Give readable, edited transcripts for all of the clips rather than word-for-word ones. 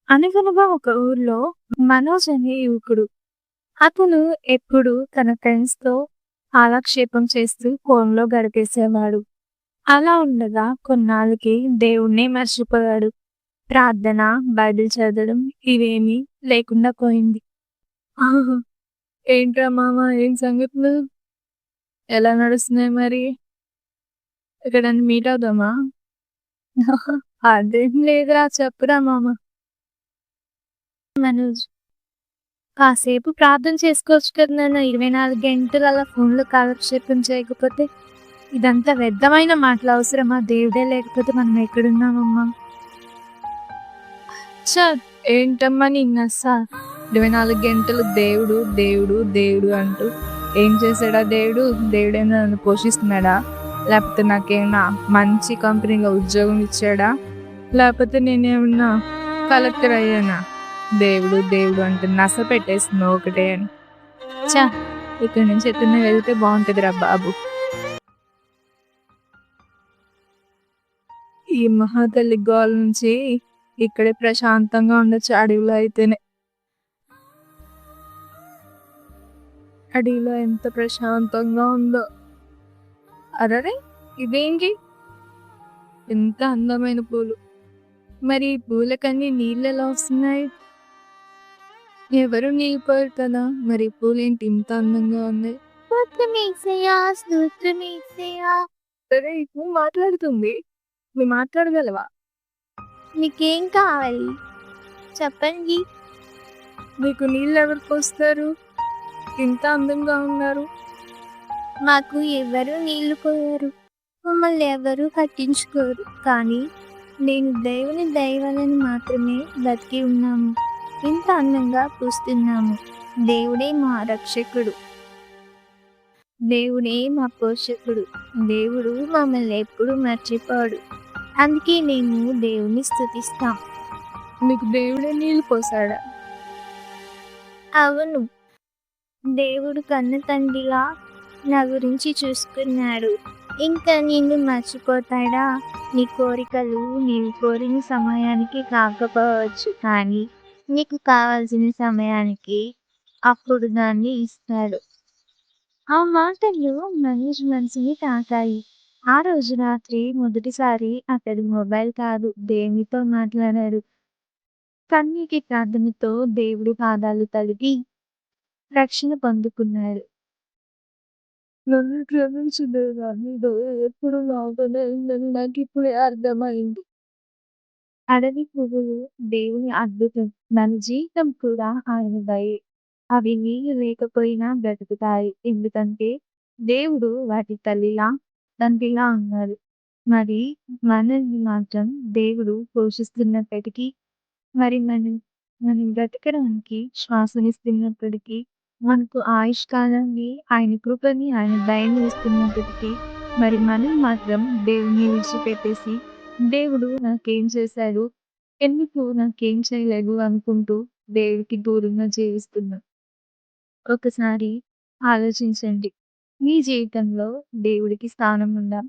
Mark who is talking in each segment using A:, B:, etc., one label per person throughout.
A: అనగనగా ఒక ఊర్లో మనోజ్ అనే యువకుడు. అతను ఎప్పుడూ తన ఫ్రెండ్స్‌తో కాలక్షేపం చేస్తూ ఫోన్‌లో గడిపేసేవాడు. అలా ఉండగా కొన్నాళ్ళకి దేవుడినే మర్చిపోయాడు. ప్రార్థన, బైబిల్ చదవడం ఇవేమీ లేకుండా పోయింది. ఆహా! ఏంట్రా మామ ఏం సంగతులు? ఎలా నడుస్తున్నాయి మరి? ఎక్కడైనా మీట్ అవుదామా? అదేం లేదురా చెప్పురా మామ. మనోజ్ కాసేపు ప్రార్థన చేసుకోవచ్చు కదా నాన్న. 24 గంటలు అలా ఫోన్‌లో కాలక్షేపం చేయకపోతే. ఇదంతా వ్యర్థమైన మాటలు అవసరమా? దేవుడే లేకపోతే మనం ఎక్కడున్నామమ్మా? ఛ! ఏంటమ్మా నీ నస? 24 గంటలు దేవుడు, దేవుడు, దేవుడు అంటూ ఏం చేశాడా దేవుడు? దేవుడేమైనా నన్ను పోషిస్తున్నాడా? లేకపోతే నాకేమన్నా మంచి కంపెనీలో ఉద్యోగం ఇచ్చాడా? లేకపోతే నేనేమన్నా కలెక్టర్ అయ్యానా? దేవుడు, దేవుడు అంటే నస పెట్టేస్తుంది ఒకటే అని. ఛ! ఇక్కడి నుంచి ఎటన్నా వెళ్తే బావుంటదిరా బాబు. ఈ మహాతల్లి గోల నుంచి ఇక్కడే ప్రశాంతంగా ఉండొచ్చు అడవిలో అయితేనే. అడవిలో ఎంత ప్రశాంతంగా ఉందో. అరెరే! ఇదేంటి? ఎంత అందమైన పూలు. మరి ఈ పూలకన్నీ నీళ్ళెలా వస్తున్నాయి? ఎవరు నీళ్ళు పోయరు కదా! మరి ఈ పూలేంటి ఇంత అందంగా ఉన్నాయి? స్తోత్రమేసయ్యా, స్తోత్రమేసయ్యా. సరే ఈ పువ్వు మాట్లాడుతుంది. నువ్వు మాట్లాడగలవా? మీకేం కావాలి? చెప్పండి. మీకు నీళ్ళెవరు పోస్తారు? ఇంత అందంగా ఉన్నారు. మాకు ఎవరు నీళ్లు పోయరు. మమ్మల్ని ఎవరు పట్టించుకోరు. కానీ నేను దేవుని దయవలని మాత్రమే బతికి ఉన్నాము. ఇంత అందంగా పూస్తున్నాము. దేవుడే మా రక్షకుడు. దేవుడే మా పోషకుడు. దేవుడు మమ్మల్ని ఎప్పుడు మర్చిపోడు. అందుకే మేము దేవుని స్తుతిస్తాం. మీకు దేవుడే నీళ్లు పోసాడా? అవును. దేవుడు కన్న తండ్రిలా నా గురించి చూసుకున్నాడు. ఇంకా నిన్ను మర్చిపోతాడా? నీ కోరికలు నీవు కోరిన సమయానికి కాకపోవచ్చు, కానీ నీకు కావాల్సిన సమయానికి అప్పుడు దాన్ని ఇస్తాడు. ఆ మాటలు మనోజ్ మనసుని తాకాయి. ఆ రోజు రాత్రి మొదటిసారి అతడు మొబైల్ కాదు దేవునితో మాట్లాడాడు. కన్నీటి ప్రార్థనతో దేవుడి పాదాలు తడిపి రక్షణ పొందుకున్నాడు. నన్ను క్షమించు దేవా, నీ దయ ఎప్పుడు నాతోనే ఉందని నాకిప్పుడే అర్థమైంది. అడవి పువ్వులు దేవుని అద్భుతం. మన జీవితం కూడా ఆయన దయే. అవి నీళ్ళు లేకపోయినా బ్రతుకుతాయి. ఎందుకంటే దేవుడు వాటి తల్లిలా, తండ్రిలా ఉన్నారు. మరి మనల్ని మాత్రం దేవుడు పోషిస్తున్నప్పటికీ, మరి మనం బ్రతకడానికి శ్వాసనిస్తున్నప్పటికీ, మనకు ఆయుష్కాలాన్ని, ఆయన కృపని, ఆయన దయని ఇస్తున్నప్పటికీ, మరి మనం మాత్రం దేవుడిని విడిచిపెట్టేసి, దేవుడు నాకేం చేశాడు? ఎందుకు నాకేం చేయలేదు అనుకుంటూ దేవుడికి దూరంగా జీవిస్తున్నాం. ఒకసారి ఆలోచించండి. మీ జీవితంలో దేవుడికి స్థానం ఉందా?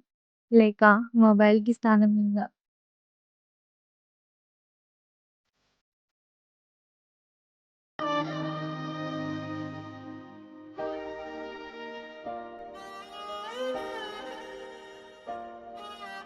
A: లేక మొబైల్‌కి స్థానం ఉందా?